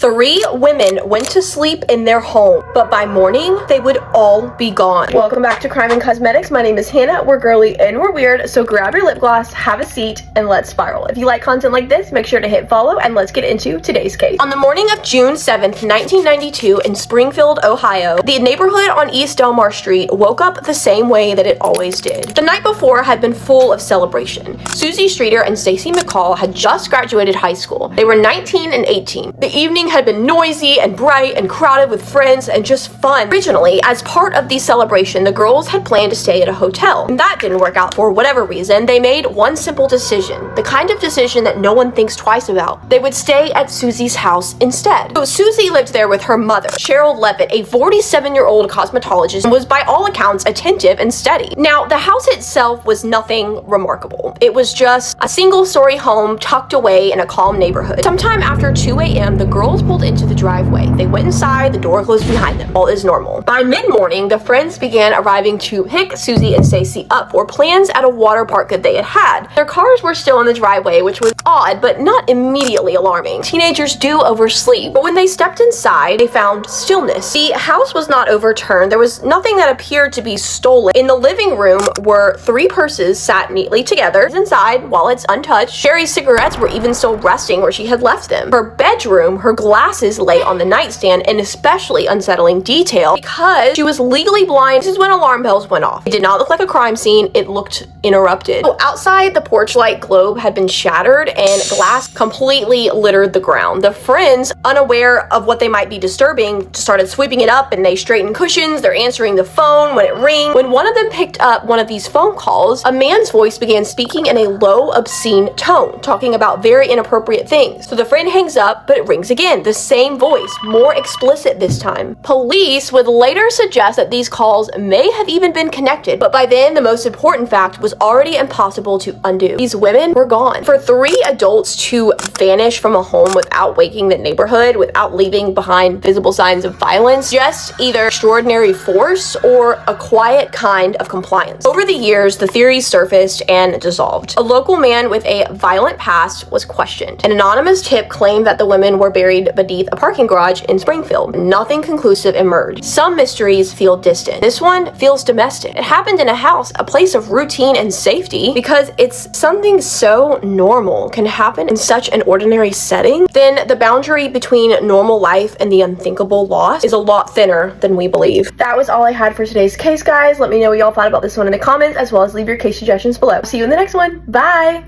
3 women went to sleep in their home, but by morning, they would all be gone. Welcome back to Crime and Cosmetics. My name is Hannah. We're girly and we're weird, so grab your lip gloss, have a seat, and let's spiral. If you like content like this, make sure to hit follow, and let's get into today's case. On the morning of June 7th, 1992, in Springfield, Ohio, the neighborhood on East Delmar Street woke up the same way that it always did. The night before had been full of celebration. Susie Streeter and Stacy McCall had just graduated high school. They were 19 and 18. The evening had been noisy and bright and crowded with friends and just fun. Originally, as part of the celebration, the girls had planned to stay at a hotel, and that didn't work out for whatever reason. They made one simple decision, the kind of decision that no one thinks twice about. They would stay at Susie's house instead. So Susie lived there with her mother, Cheryl Levitt, a 47-year-old cosmetologist, and was by all accounts attentive and steady. Now, the house itself was nothing remarkable. It was just a single-story home tucked away in a calm neighborhood. Sometime after 2 a.m., the girls pulled into the driveway. They went inside, the door closed behind them. All is normal. By mid-morning, the friends began arriving to pick Susie and Stacy up for plans at a water park that they had had. Their cars were still in the driveway, which was odd, but not immediately alarming. Teenagers do oversleep, but when they stepped inside, they found stillness. The house was not overturned. There was nothing that appeared to be stolen. In the living room were 3 purses sat neatly together. Inside, wallets untouched. Sherry's cigarettes were even still resting where she had left them. Her bedroom, her glasses lay on the nightstand, an especially unsettling detail because she was legally blind. This is when alarm bells went off. It did not look like a crime scene. It looked interrupted. So outside, the porch light globe had been shattered and glass completely littered the ground. The friends, unaware of what they might be disturbing, started sweeping it up, and they straightened cushions. They're answering the phone when it rang. When one of them picked up one of these phone calls, a man's voice began speaking in a low, obscene tone, talking about very inappropriate things. So the friend hangs up, but it rings again. The same voice, more explicit this time. Police would later suggest that these calls may have even been connected, but by then the most important fact was already impossible to undo. These women were gone. For 3 adults to vanish from a home without waking the neighborhood, without leaving behind visible signs of violence, just either extraordinary force or a quiet kind of compliance. Over the years, the theories surfaced and dissolved. A local man with a violent past was questioned. An anonymous tip claimed that the women were buried beneath a parking garage in Springfield. Nothing conclusive emerged. Some mysteries feel distant. This one feels domestic. It happened in a house, a place of routine and safety, because it's something so normal can happen in such an ordinary setting. Then the boundary between normal life and the unthinkable loss is a lot thinner than we believe. That was all I had for today's case, guys. Let me know what y'all thought about this one in the comments, as well as leave your case suggestions below. See you in the next one. Bye!